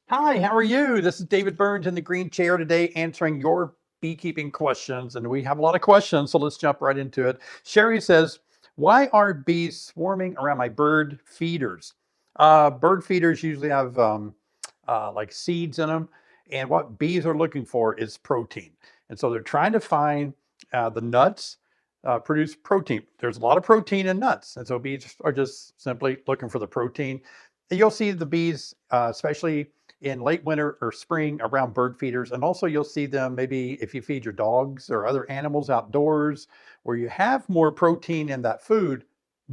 Hi, how are you? This is David Burns in the green chair today answering your beekeeping questions. And we have a lot of questions, so let's jump right into it. Sherry says, why are bees swarming around my bird feeders? Bird feeders usually have like seeds in them. And what bees are looking for is protein. And so they're trying to find the nuts produce protein. There's a lot of protein in nuts. And so bees are just simply looking for the protein. And you'll see the bees, especially in late winter or spring around bird feeders. And also you'll see them maybe if you feed your dogs or other animals outdoors where you have more protein in that food,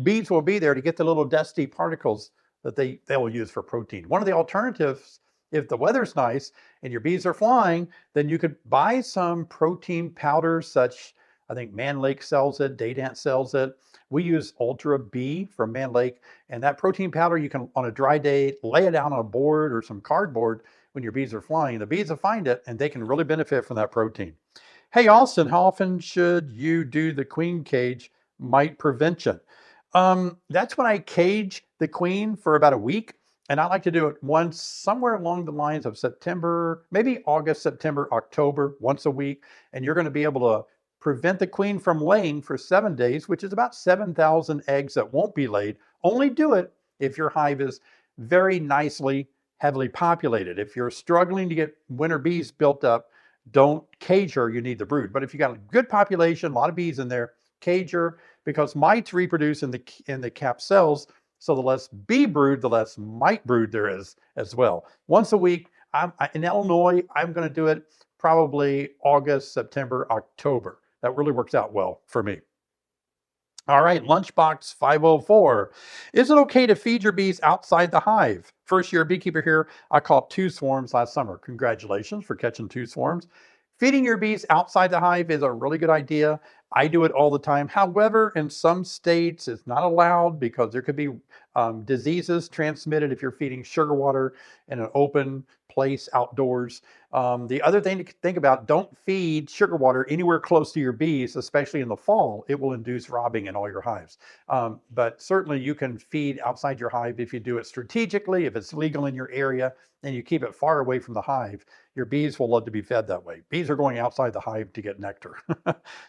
bees will be there to get the little dusty particles that they will use for protein. One of the alternatives, if the weather's nice and your bees are flying, then you could buy some protein powder such, I think Man Lake sells it, Daydant sells it. We use Ultra B from Man Lake, and that protein powder you can, on a dry day, lay it out on a board or some cardboard when your bees are flying. The bees will find it, and they can really benefit from that protein. Hey, Austin, how often should you do the queen cage mite prevention? That's when I cage the queen for about a week, and I like to do it once somewhere along the lines of September, maybe August, September, October, once a week, and you're going to be able to prevent the queen from laying for 7 days, which is about 7,000 eggs that won't be laid. Only do it if your hive is very nicely, heavily populated. If you're struggling to get winter bees built up, don't cage her, you need the brood. But if you got a good population, a lot of bees in there, cage her, because mites reproduce in the capped cells. So the less bee brood, the less mite brood there is as well. Once a week, in Illinois, I'm going to do it probably August, September, October. That really works out well for me. All right, Lunchbox 504. Is it okay to feed your bees outside the hive? First year beekeeper here. I caught 2 swarms last summer. Congratulations for catching 2 swarms. Feeding your bees outside the hive is a really good idea. I do it all the time. However, in some states, it's not allowed because there could be diseases transmitted if you're feeding sugar water in an open place outdoors. The other thing to think about, don't feed sugar water anywhere close to your bees, especially in the fall. It will induce robbing in all your hives. But certainly you can feed outside your hive if you do it strategically, if it's legal in your area, and you keep it far away from the hive. Your bees will love to be fed that way. Bees are going outside the hive to get nectar.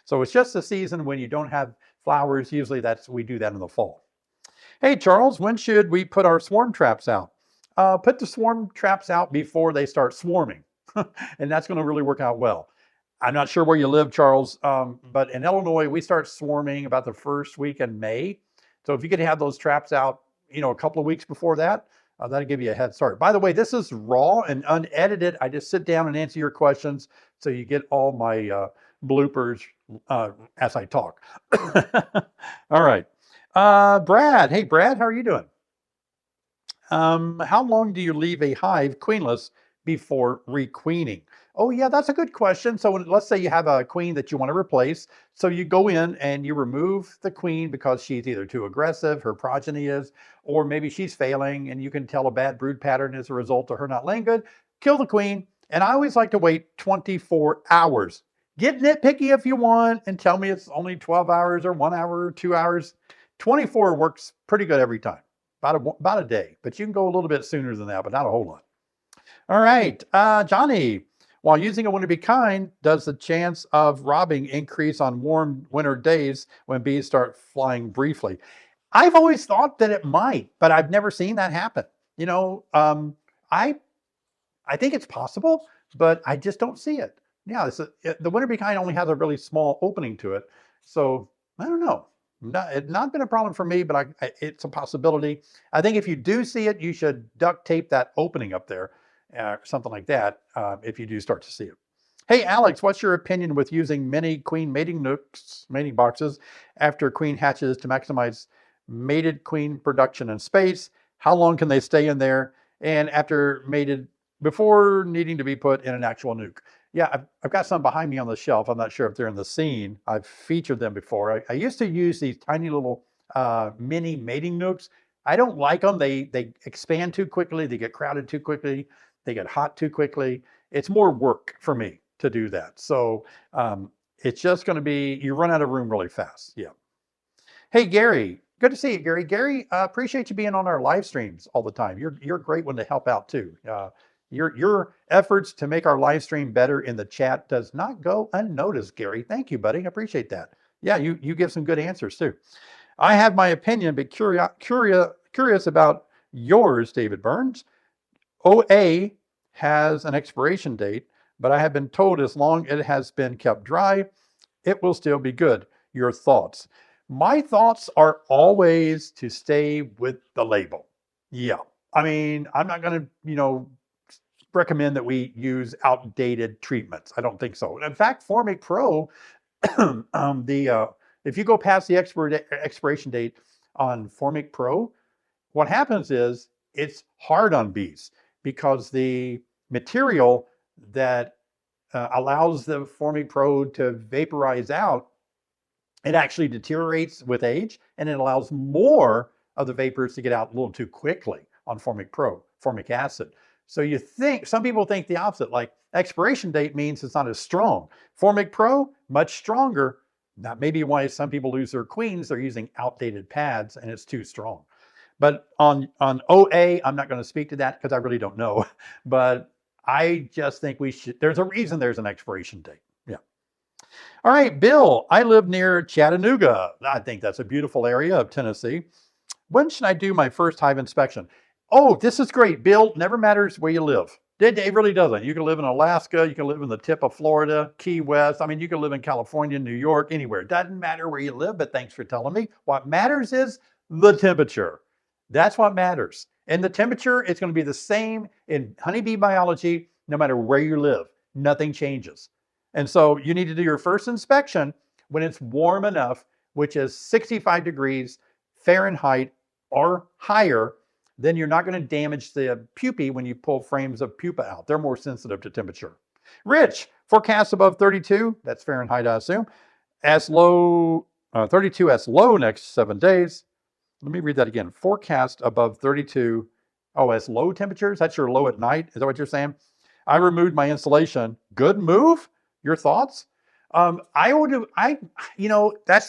So it's just a season when you don't have flowers. Usually we do that in the fall. Hey, Charles, when should we put our swarm traps out? Put the swarm traps out before they start swarming, and that's going to really work out well. I'm not sure where you live, Charles, but in Illinois, we start swarming about the first week in May. So if you could have those traps out, a couple of weeks before that, that'll give you a head start. By the way, this is raw and unedited. I just sit down and answer your questions, so you get all my bloopers as I talk. All right. Brad. Hey, Brad, how are you doing? How long do you leave a hive queenless before requeening? Oh, yeah, that's a good question. So let's say you have a queen that you want to replace. So you go in and you remove the queen because she's either too aggressive, her progeny is, or maybe she's failing and you can tell a bad brood pattern as a result of her not laying good. Kill the queen. And I always like to wait 24 hours. Get nitpicky if you want and tell me it's only 12 hours or 1 hour or 2 hours. 24 works pretty good every time, about a day, but you can go a little bit sooner than that, but not a whole lot. All right, Johnny, while using a winter bee kind, does the chance of robbing increase on warm winter days when bees start flying briefly? I've always thought that it might, but I've never seen that happen. I think it's possible, but I just don't see it. Yeah, the winter bee kind only has a really small opening to it, so I don't know. It's not been a problem for me, but it's a possibility. I think if you do see it, you should duct tape that opening up there, something like that, if you do start to see it. Hey, Alex, what's your opinion with using mini queen mating nooks, mating boxes, after queen hatches to maximize mated queen production in space? How long can they stay in there? And after mated, before needing to be put in an actual nuke? Yeah, I've got some behind me on the shelf. I'm not sure if they're in the scene. I've featured them before. I used to use these tiny little mini mating nooks. I don't like them. They expand too quickly. They get crowded too quickly. They get hot too quickly. It's more work for me to do that. So it's just going to be, you run out of room really fast. Yeah. Hey, Gary. Good to see you, Gary. Gary, appreciate you being on our live streams all the time. You're a great one to help out too. Your efforts to make our live stream better in the chat does not go unnoticed, Gary. Thank you, buddy. I appreciate that. Yeah, you give some good answers too. I have my opinion, but curious about yours, David Burns. OA has an expiration date, but I have been told as long as it has been kept dry, it will still be good. Your thoughts? My thoughts are always to stay with the label. Yeah. I mean, I'm not going to, recommend that we use outdated treatments. I don't think so. In fact, Formic Pro, if you go past the expiration date on Formic Pro, what happens is it's hard on bees because the material that allows the Formic Pro to vaporize out, it actually deteriorates with age, and it allows more of the vapors to get out a little too quickly on Formic Pro, formic acid. So some people think the opposite, like expiration date means it's not as strong. Formic Pro, much stronger. That may be why some people lose their queens. They're using outdated pads and it's too strong. But on OA, I'm not going to speak to that because I really don't know. But I just think there's a reason there's an expiration date. Yeah. All right, Bill, I live near Chattanooga. I think that's a beautiful area of Tennessee. When should I do my first hive inspection? Oh, this is great, Bill. Never matters where you live. It really doesn't. You can live in Alaska. You can live in the tip of Florida, Key West. I mean, you can live in California, New York, anywhere. It doesn't matter where you live, but thanks for telling me. What matters is the temperature. That's what matters. And the temperature is going to be the same in honeybee biology no matter where you live. Nothing changes. And so you need to do your first inspection when it's warm enough, which is 65 degrees Fahrenheit or higher. Then you're not going to damage the pupae when you pull frames of pupa out. They're more sensitive to temperature. Rich, forecast above 32, that's Fahrenheit, I assume, as low, 32 as low next 7 days. Let me read that again. Forecast above 32, as low temperatures, that's your low at night. Is that what you're saying? I removed my insulation. Good move? Your thoughts? That's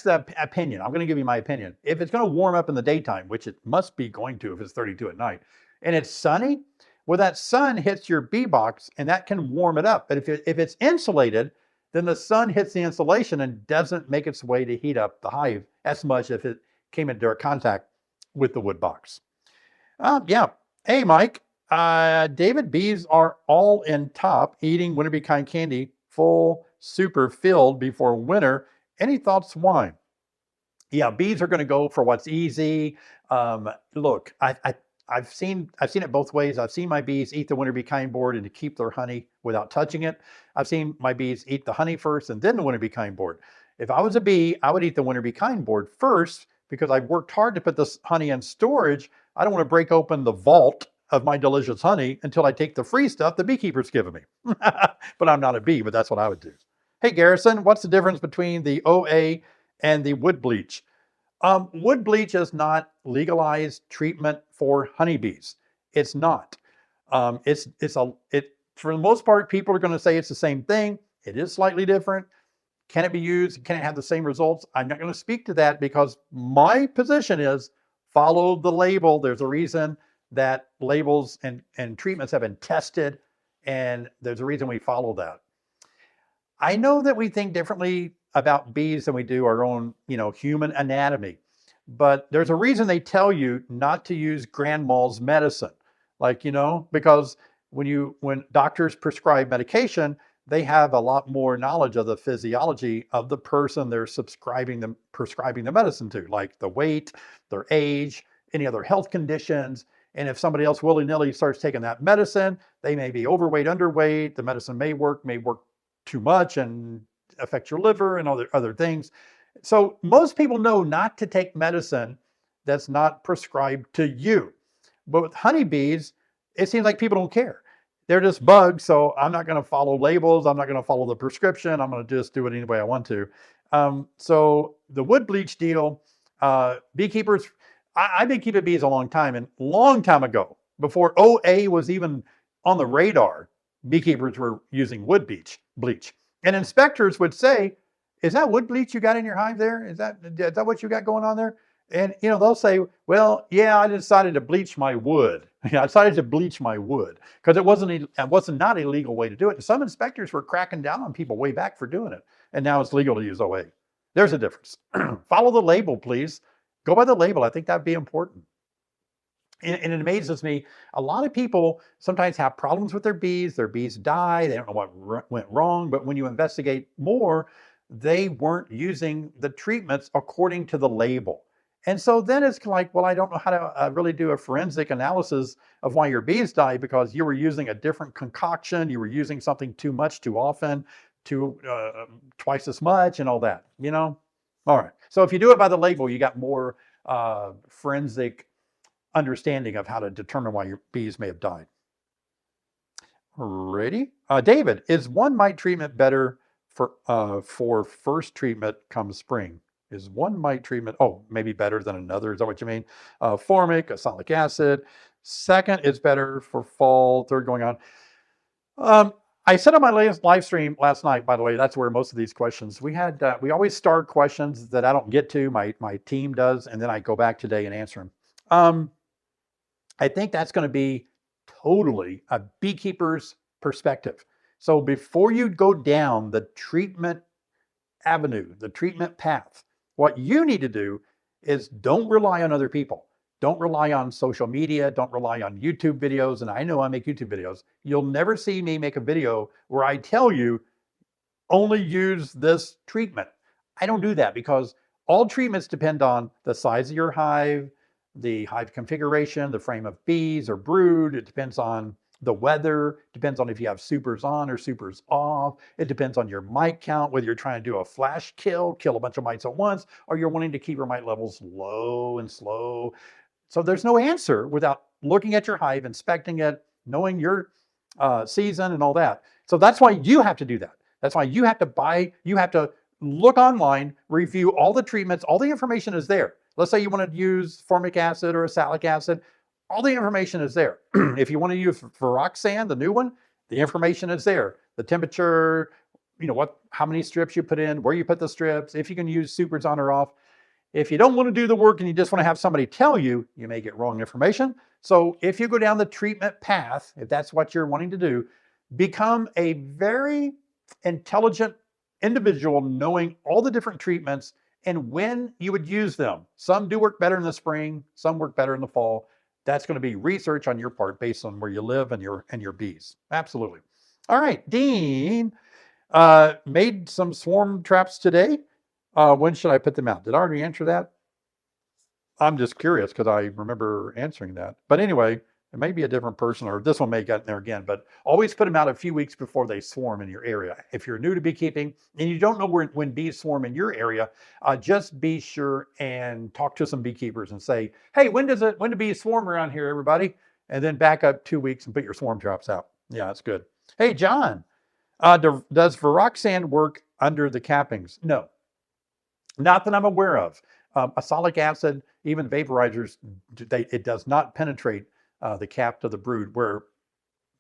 the opinion. I'm going to give you my opinion. If it's going to warm up in the daytime, which it must be going to if it's 32 at night, and it's sunny, well, that sun hits your bee box and that can warm it up. But if it's insulated, then the sun hits the insulation and doesn't make its way to heat up the hive as much if it came into direct contact with the wood box. Yeah. Hey, Mike. David, bees are all in top eating winter bee kind candy, full super filled before winter. Any thoughts why? Yeah, bees are going to go for what's easy. Look, I've seen it both ways. I've seen my bees eat the winter bee kind board and to keep their honey without touching it. I've seen my bees eat the honey first and then the winter bee kind board. If I was a bee, I would eat the winter bee kind board first because I've worked hard to put this honey in storage. I don't want to break open the vault of my delicious honey until I take the free stuff the beekeeper's given me. But I'm not a bee, but that's what I would do. Hey, Garrison, what's the difference between the OA and the wood bleach? Wood bleach is not legalized treatment for honeybees. It's not. For the most part, people are going to say it's the same thing. It is slightly different. Can it be used? Can it have the same results? I'm not going to speak to that because my position is follow the label. There's a reason that labels and treatments have been tested, and there's a reason we follow that. I know that we think differently about bees than we do our own, human anatomy, but there's a reason they tell you not to use grandma's medicine. Because when doctors prescribe medication, they have a lot more knowledge of the physiology of the person they're prescribing the medicine to, like the weight, their age, any other health conditions. And if somebody else willy-nilly starts taking that medicine, they may be overweight, underweight. The medicine may work too much and affect your liver and other things. So most people know not to take medicine that's not prescribed to you. But with honeybees, it seems like people don't care. They're just bugs, so I'm not going to follow labels. I'm not going to follow the prescription. I'm going to just do it any way I want to. So the wood bleach deal, beekeepers, I've been keeping bees a long time, and long time ago, before OA was even on the radar, beekeepers were using wood bleach. And inspectors would say, is that wood bleach you got in your hive there? Is that what you got going on there? And, they'll say, well, yeah, I decided to bleach my wood. I decided to bleach my wood because it wasn't not a legal way to do it. And some inspectors were cracking down on people way back for doing it. And now it's legal to use OA. There's a difference. Follow the label, please. Go by the label. I think that'd be important. And it amazes me. A lot of people sometimes have problems with their bees. Their bees die. They don't know what went wrong. But when you investigate more, they weren't using the treatments according to the label. And so then it's like, well, I don't know how to really do a forensic analysis of why your bees died because you were using a different concoction. You were using something too much, too often, twice as much and all that, All right. So if you do it by the label, you got more forensic understanding of how to determine why your bees may have died. Ready? David, is one mite treatment better for first treatment come spring? Is one mite treatment, maybe better than another? Is that what you mean? Formic, oxalic acid. Second is better for fall. Third going on. I said on my latest live stream last night, by the way, that's where most of these questions, we always start questions that I don't get to, my team does, and then I go back today and answer them. I think that's going to be totally a beekeeper's perspective. So before you go down the treatment avenue, the treatment path, what you need to do is don't rely on other people. Don't rely on social media. Don't rely on YouTube videos. And I know I make YouTube videos. You'll never see me make a video where I tell you only use this treatment. I don't do that because all treatments depend on the size of your hive, the hive configuration, the frame of bees or brood. It depends on the weather, depends on if you have supers on or supers off. It depends on your mite count, whether you're trying to do a flash kill a bunch of mites at once, or you're wanting to keep your mite levels low and slow. So there's no answer without looking at your hive, inspecting it, knowing your season and all that. So that's why you have to do that. That's why you have to look online, review all the treatments, all the information is there. Let's say you want to use formic acid or oxalic acid. All the information is there. If you want to use Viroxan, the new one, the information is there. The temperature, how many strips you put in, where you put the strips, if you can use supers on or off. If you don't want to do the work and you just want to have somebody tell you, you may get wrong information. So if you go down the treatment path, if that's what you're wanting to do, become a very intelligent individual knowing all the different treatments and when you would use them. Some do work better in the spring, some work better in the fall. That's going to be research on your part based on where you live and your bees. Absolutely. All right, Dean made some swarm traps today. When should I put them out? Did I already answer that? I'm just curious because I remember answering that. But anyway, it may be a different person or this one may get in there again, but always put them out a few weeks before they swarm in your area. If you're new to beekeeping and you don't know when bees swarm in your area, just be sure and talk to some beekeepers and say, hey, when do bees swarm around here, everybody? And then back up 2 weeks and put your swarm traps out. Yeah, that's good. Hey, John, does Viroxan work under the cappings? No, not that I'm aware of. Oxalic acid, even vaporizers, it does not penetrate the cap to the brood, where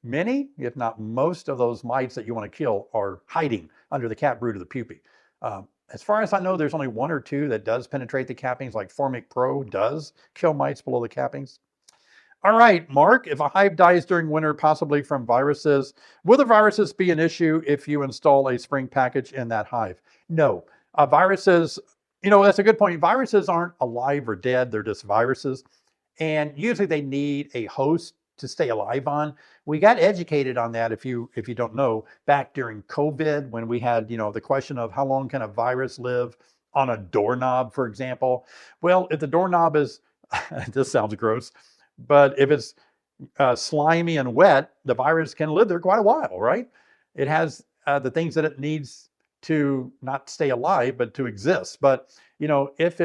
many, if not most, of those mites that you want to kill are hiding under the cap brood of the pupae. As far as I know, there's only one or two that does penetrate the cappings, like Formic Pro does kill mites below the cappings. All right, Mark, if a hive dies during winter, possibly from viruses, will the viruses be an issue if you install a spring package in that hive? No. Viruses, that's a good point. Viruses aren't alive or dead. They're just viruses. And usually they need a host to stay alive on. We got educated on that, if you don't know, back during COVID when we had, the question of how long can a virus live on a doorknob, for example. Well, if the doorknob is, this sounds gross, but if it's slimy and wet, the virus can live there quite a while, right? It has the things that it needs to not stay alive, but to exist. But, if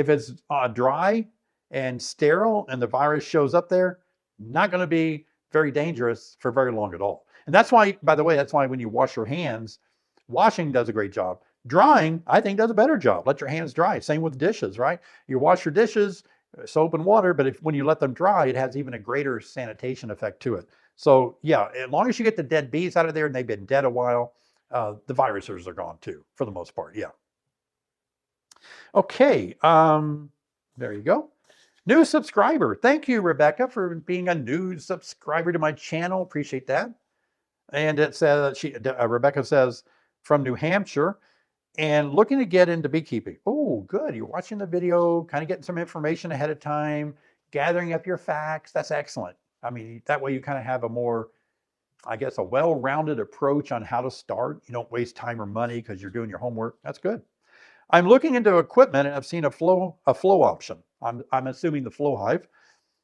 it's dry and sterile and the virus shows up there, not going to be very dangerous for very long at all. And that's why, by the way, when you wash your hands, washing does a great job. Drying, I think, does a better job. Let your hands dry. Same with dishes, right? You wash your dishes, soap and water, but when you let them dry, it has even a greater sanitation effect to it. So yeah, as long as you get the dead bees out of there and they've been dead a while, the viruses are gone too, for the most part, yeah. Okay, there you go. New subscriber. Thank you, Rebecca, for being a new subscriber to my channel. Appreciate that. And it says, Rebecca says, from New Hampshire and looking to get into beekeeping. Oh, good. You're watching the video, kind of getting some information ahead of time, gathering up your facts. That's excellent. I mean, that way you kind of have a more, I guess, a well-rounded approach on how to start. You don't waste time or money because you're doing your homework. That's good. I'm looking into equipment and I've seen a flow option. I'm assuming the flow hive.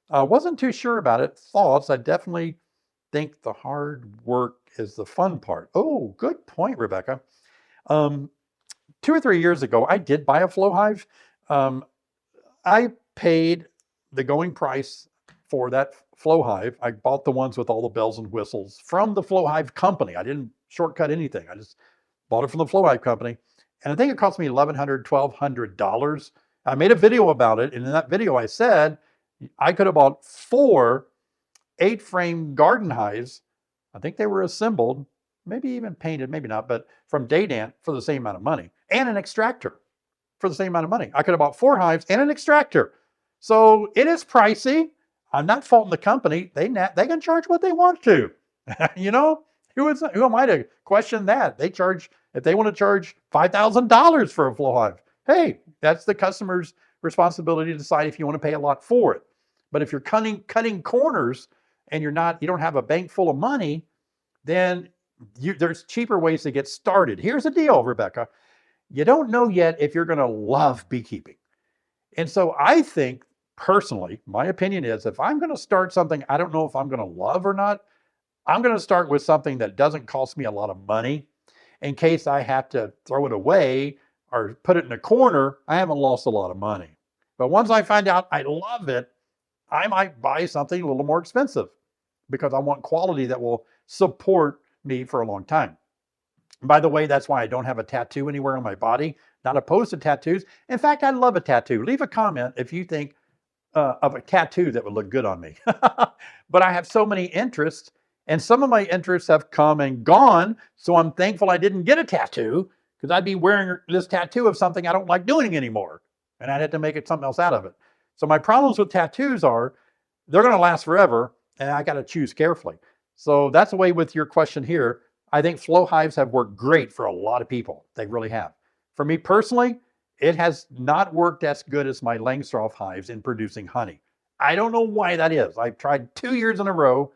Wasn't too sure about it. Thoughts, I definitely think the hard work is the fun part. Oh, good point, Rebecca. 2 or 3 years ago, I did buy a flow hive. I paid the going price for that flow hive. I bought the ones with all the bells and whistles from the flow hive company. I didn't shortcut anything. I just bought it from the flow hive company. And I think it cost me $1,100, $1,200. I made a video about it. And in that video, I said I could have bought 4 8-frame garden hives. I think they were assembled, maybe even painted, maybe not, but from Dadant for the same amount of money, and an extractor for the same amount of money. I could have bought 4 hives and an extractor. So it is pricey. I'm not faulting the company. They can charge what they want to. You know, who am I to question that? They charge, if they want to charge $5,000 for a flow hive, hey, that's the customer's responsibility to decide if you want to pay a lot for it. But if you're cutting corners and you don't have a bank full of money, then there's cheaper ways to get started. Here's the deal, Rebecca. You don't know yet if you're going to love beekeeping. And so I think, personally, my opinion is if I'm going to start something I don't know if I'm going to love or not, I'm going to start with something that doesn't cost me a lot of money. In case I have to throw it away or put it in a corner, I haven't lost a lot of money. But once I find out I love it, I might buy something a little more expensive because I want quality that will support me for a long time. By the way, that's why I don't have a tattoo anywhere on my body. Not opposed to tattoos. In fact, I love a tattoo. Leave a comment if you think of a tattoo that would look good on me. But I have so many interests, and some of my interests have come and gone. So I'm thankful I didn't get a tattoo because I'd be wearing this tattoo of something I don't like doing anymore. And I'd have to make it something else out of it. So my problems with tattoos are they're going to last forever, and I got to choose carefully. So that's the way with your question here. I think flow hives have worked great for a lot of people. They really have. For me personally, it has not worked as good as my Langstroth hives in producing honey. I don't know why that is. I've tried 2 years in a row,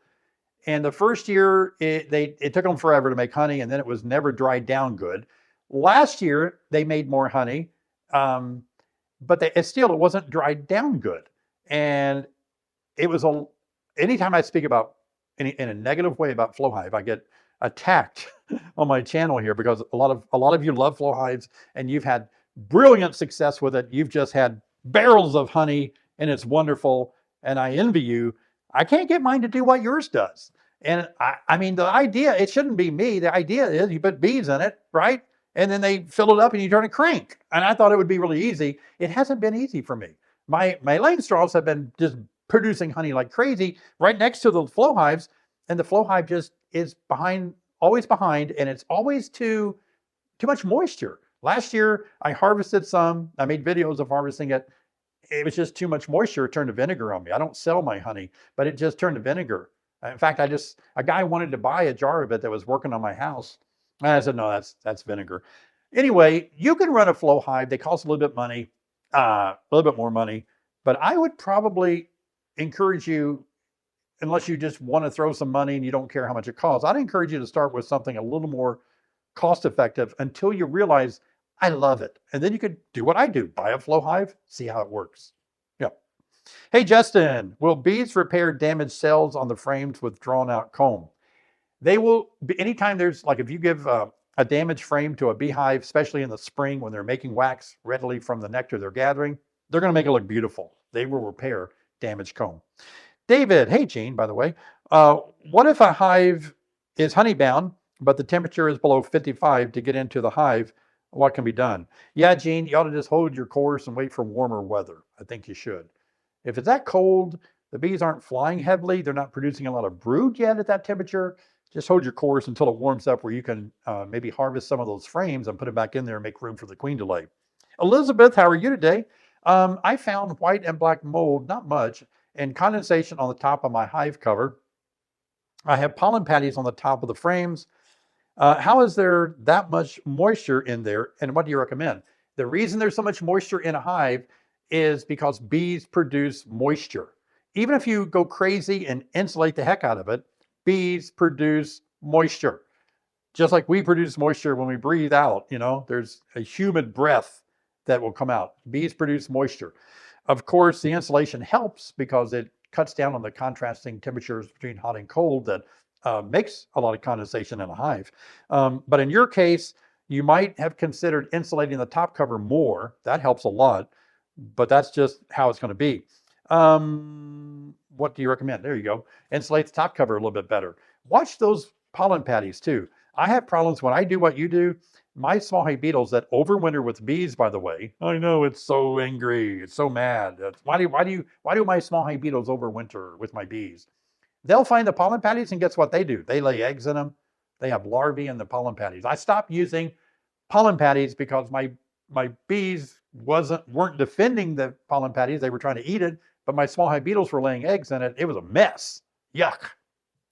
and the first year it took them forever to make honey, and then it was never dried down good. Last year they made more honey, but it wasn't dried down good. And it was anytime I speak about in a negative way about flow hive, I get attacked on my channel here because a lot of you love flow hives and you've had brilliant success with it. You've just had barrels of honey and it's wonderful. And I envy you. I can't get mine to do what yours does. And I mean, the idea, it shouldn't be me. The idea is you put bees in it, right? And then they fill it up and you turn a crank. And I thought it would be really easy. It hasn't been easy for me. My Langstroths have been just producing honey like crazy right next to the flow hives. And the flow hive just is always behind, and it's always too much moisture. Last year, I harvested some. I made videos of harvesting it. It was just too much moisture. It turned to vinegar on me. I don't sell my honey, but it just turned to vinegar. In fact, a guy wanted to buy a jar of it that was working on my house. And I said, no, that's vinegar. Anyway, you can run a flow hive. They cost a little bit more money, but I would probably encourage you, unless you just want to throw some money and you don't care how much it costs, I'd encourage you to start with something a little more cost effective until you realize I love it. And then you could do what I do, buy a flow hive, see how it works. Yeah. Hey, Justin, will bees repair damaged cells on the frames with drawn out comb? They will, anytime there's, like if you give a damaged frame to a beehive, especially in the spring when they're making wax readily from the nectar they're gathering, they're going to make it look beautiful. They will repair damaged comb. David, hey Gene, by the way, what if a hive is honey bound, but the temperature is below 55 to get into the hive? What can be done? Yeah, Gene, you ought to just hold your course and wait for warmer weather. I think you should. If it's that cold, the bees aren't flying heavily, they're not producing a lot of brood yet at that temperature, just hold your course until it warms up where you can maybe harvest some of those frames and put it back in there and make room for the queen to lay. Elizabeth, how are you today? I found white and black mold, not much, and condensation on the top of my hive cover. I have pollen patties on the top of the frames. How is there that much moisture in there, and what do you recommend? The reason there's so much moisture in a hive is because bees produce moisture. Even if you go crazy and insulate the heck out of it, bees produce moisture. Just like we produce moisture when we breathe out, there's a humid breath that will come out. Bees produce moisture. Of course, the insulation helps because it cuts down on the contrasting temperatures between hot and cold that makes a lot of condensation in a hive. But in your case, you might have considered insulating the top cover more. That helps a lot, but that's just how it's going to be. What do you recommend? There you go. Insulate the top cover a little bit better. Watch those pollen patties too. I have problems when I do what you do. My small hive beetles that overwinter with bees, by the way, I know it's so angry, it's so mad. Why do my small hive beetles overwinter with my bees? They'll find the pollen patties, and guess what they do? They lay eggs in them. They have larvae in the pollen patties. I stopped using pollen patties because my bees weren't defending the pollen patties. They were trying to eat it, but my small hive beetles were laying eggs in it. It was a mess. Yuck.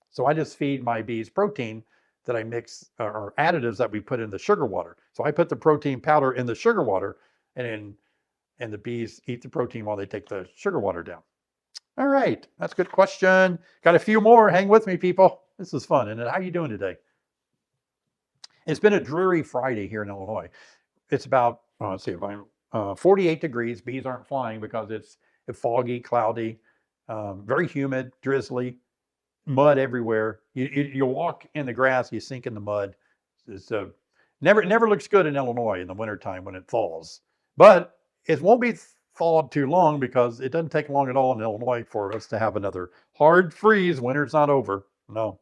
So I just feed my bees protein that I mix, or additives that we put in the sugar water. So I put the protein powder in the sugar water, and the bees eat the protein while they take the sugar water down. All right, that's a good question. Got a few more. Hang with me, people. This is fun. And how are you doing today? It's been a dreary Friday here in Illinois. It's about, let's see, if I'm 48 degrees. Bees aren't flying because it's foggy, cloudy, very humid, drizzly, mud everywhere. You walk in the grass, you sink in the mud. It's never looks good in Illinois in the wintertime when it thaws. But it won't be thawed too long because it doesn't take long at all in Illinois for us to have another hard freeze. Winter's not over. No.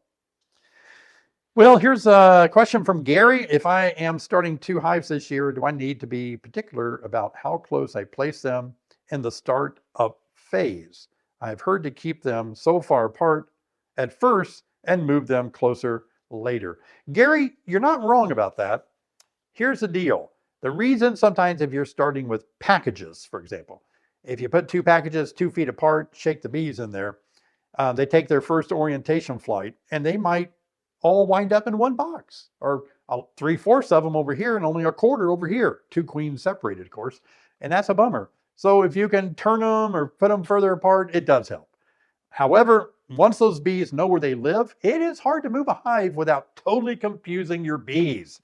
Well, here's a question from Gary. If I am starting 2 hives this year, do I need to be particular about how close I place them in the start of phase? I've heard to keep them so far apart at first and move them closer later. Gary, you're not wrong about that. Here's the deal. The reason sometimes if you're starting with packages, for example, if you put 2 packages 2 feet apart, shake the bees in there, they take their first orientation flight and they might all wind up in one box, or 3/4 of them over here and only 1/4 over here, 2 queens separated, of course, and that's a bummer. So if you can turn them or put them further apart, it does help. However, once those bees know where they live, it is hard to move a hive without totally confusing your bees.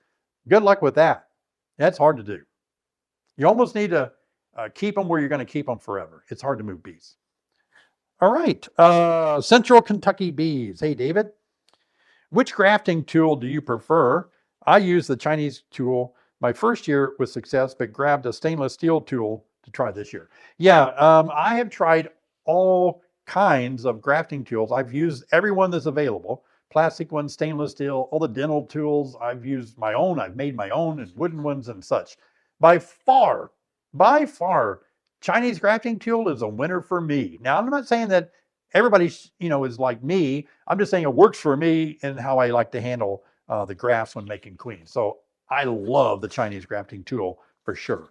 Good luck with that. That's hard to do. You almost need to keep them where you're going to keep them forever. It's hard to move bees. All right, Central Kentucky bees. Hey, David. Which grafting tool do you prefer? I used the Chinese tool my first year with success, but grabbed a stainless steel tool to try this year. Yeah, I have tried all kinds of grafting tools. I've used every one that's available. Plastic ones, stainless steel, all the dental tools. I've used my own. I've made my own, and wooden ones and such. By far, Chinese grafting tool is a winner for me. Now, I'm not saying that everybody, is like me. I'm just saying it works for me and how I like to handle the grafts when making queens. So I love the Chinese grafting tool for sure.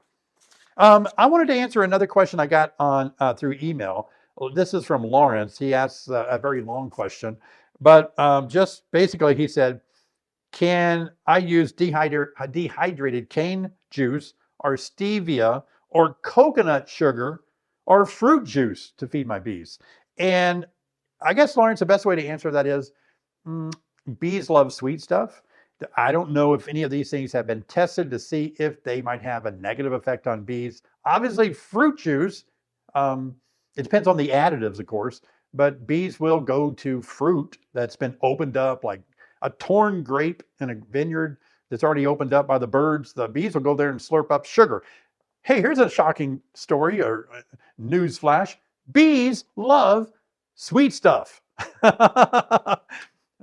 I wanted to answer another question I got on through email. This is from Lawrence. He asks a very long question, but just basically he said, can I use dehydrated cane juice or stevia or coconut sugar or fruit juice to feed my bees? And I guess, Lawrence, the best way to answer that is bees love sweet stuff. I don't know if any of these things have been tested to see if they might have a negative effect on bees. Obviously, fruit juice, it depends on the additives, of course, but bees will go to fruit that's been opened up, like a torn grape in a vineyard that's already opened up by the birds. The bees will go there and slurp up sugar. Hey, here's a shocking story or news flash. Bees love sweet stuff.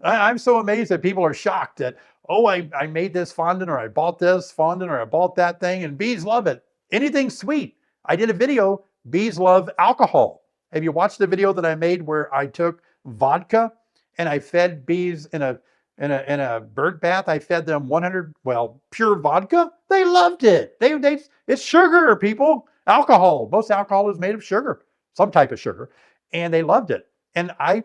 I'm so amazed that people are shocked that, oh, I made this fondant, or I bought this fondant, or I bought that thing, and bees love it. Anything sweet. I did a video, bees love alcohol. Have you watched the video that I made where I took vodka and I fed bees in a in a bird bath. I fed them 100, well, pure vodka. They loved it. It's sugar, people. Alcohol. Most alcohol is made of sugar, some type of sugar, and they loved it. And I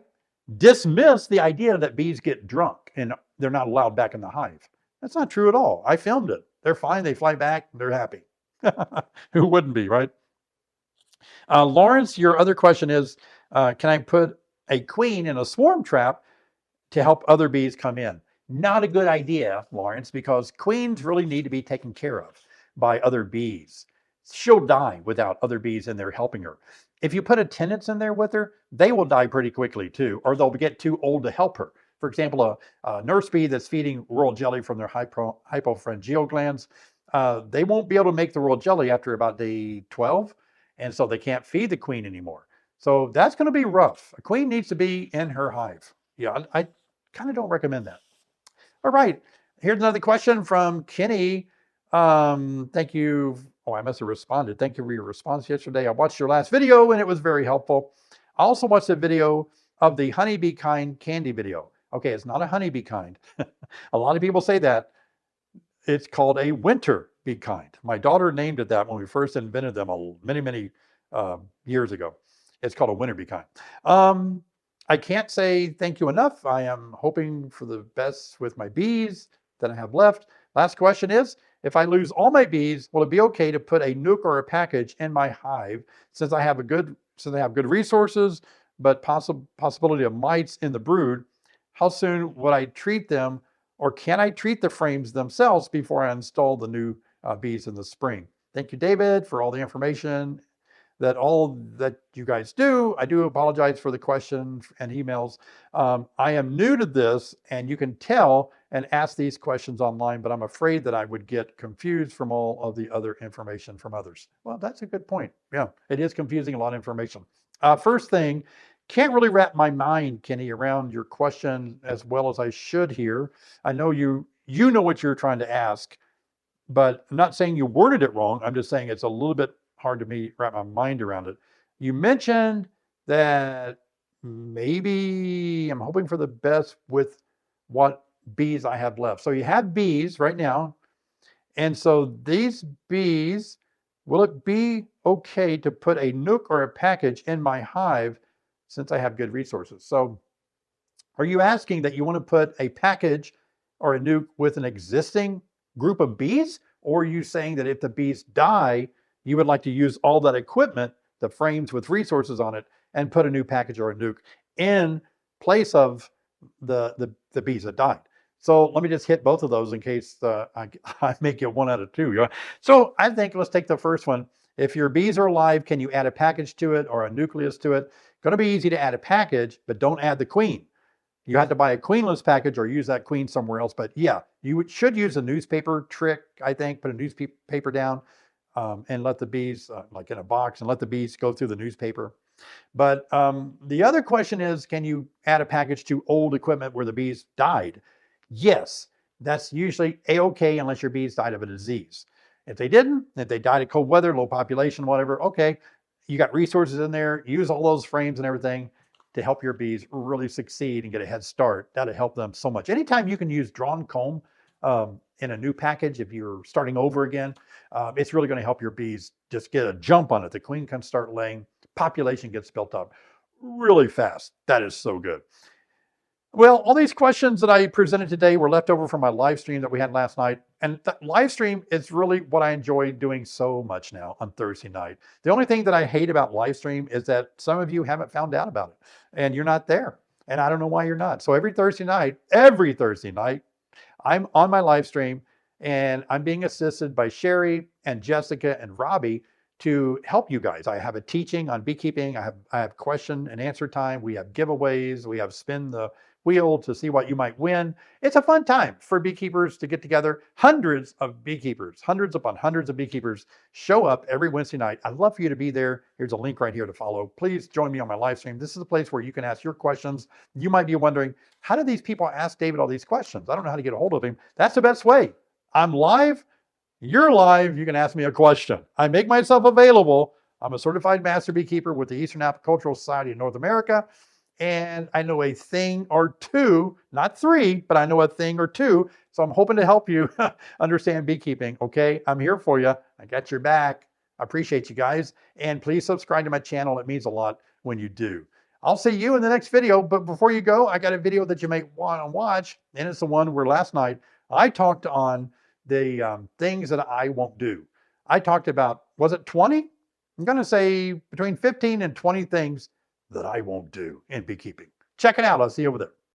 dismissed the idea that bees get drunk and they're not allowed back in the hive. That's not true at all. I filmed it. They're fine. They fly back. They're happy. Who wouldn't be, right? Lawrence, your other question is, can I put a queen in a swarm trap to help other bees come in? Not a good idea, Lawrence, because queens really need to be taken care of by other bees. She'll die without other bees in there helping her. If you put attendants in there with her, they will die pretty quickly too, or they'll get too old to help her. For example, a nurse bee that's feeding royal jelly from their hypopharyngeal glands, they won't be able to make the royal jelly after about day 12, and so they can't feed the queen anymore. So that's going to be rough. A queen needs to be in her hive. Yeah, I kind of don't recommend that. All right, here's another question from Kenny. Thank you. Oh, I must have responded. Thank you for your response yesterday. I watched your last video and it was very helpful. I also watched the video of the honeybee kind candy video. Okay, it's not a honeybee kind. A lot of people say that. It's called a winter bee kind. My daughter named it that when we first invented them many years ago. It's called a winter bee kind. I can't say thank you enough. I am hoping for the best with my bees that I have left. Last question is, if I lose all my bees, will it be okay to put a nuke or a package in my hive since I have good resources, but possibility of mites in the brood? How soon would I treat them, or can I treat the frames themselves before I install the new bees in the spring? Thank you, David, for all the information all that you guys do. I do apologize for the questions and emails. I am new to this, and you can tell and ask these questions online, but I'm afraid that I would get confused from all of the other information from others. Well, that's a good point. Yeah, it is confusing, a lot of information. First thing, can't really wrap my mind, Kenny, around your question as well as I should here. I know you know what you're trying to ask, but I'm not saying you worded it wrong. I'm just saying it's a little bit hard to wrap my mind around it. You mentioned that maybe I'm hoping for the best with what bees I have left. So you have bees right now. And so these bees, will it be okay to put a nuke or a package in my hive since I have good resources? So are you asking that you want to put a package or a nuke with an existing group of bees? Or are you saying that if the bees die, you would like to use all that equipment, the frames with resources on it, and put a new package or a nuke in place of the bees that died? So let me just hit both of those in case I make it 1 out of 2. So I think let's take the first one. If your bees are alive, can you add a package to it or a nucleus to it? Going to be easy to add a package, but don't add the queen. You have to buy a queenless package or use that queen somewhere else. But yeah, you should use a newspaper trick, I think. Put a newspaper down and let the bees, like in a box, and let the bees go through the newspaper. But the other question is, can you add a package to old equipment where the bees died? Yes, that's usually A-okay unless your bees died of a disease. If they didn't, if they died of cold weather, low population, whatever, okay, you got resources in there, use all those frames and everything to help your bees really succeed and get a head start. That'll help them so much. Anytime you can use drawn comb in a new package, if you're starting over again, it's really going to help your bees just get a jump on it. The queen can start laying, population gets built up really fast. That is so good. Well, all these questions that I presented today were left over from my live stream that we had last night. And that live stream is really what I enjoy doing so much now on Thursday night. The only thing that I hate about live stream is that some of you haven't found out about it and you're not there. And I don't know why you're not. So every Thursday night, I'm on my live stream and I'm being assisted by Sherry and Jessica and Robbie to help you guys. I have a teaching on beekeeping. I have question and answer time. We have giveaways. We have spin the wheel to see what you might win. It's a fun time for beekeepers to get together. Hundreds of beekeepers, hundreds upon hundreds of beekeepers show up every Wednesday night. I'd love for you to be there. Here's a link right here to follow. Please join me on my live stream. This is a place where you can ask your questions. You might be wondering, how do these people ask David all these questions? I don't know how to get a hold of him. That's the best way. I'm live. You're live. You can ask me a question. I make myself available. I'm a certified master beekeeper with the Eastern Apicultural Society of North America. and I know a thing or two, not three, but I know a thing or two. So I'm hoping to help you understand beekeeping. Okay, I'm here for you. I got your back. I appreciate you guys. And please subscribe to my channel. It means a lot when you do. I'll see you in the next video. But before you go, I got a video that you may want to watch. And it's the one where last night I talked on the things that I won't do. I talked about, was it 20? I'm going to say between 15 and 20 things that I won't do in beekeeping. Check it out. I'll see you over there.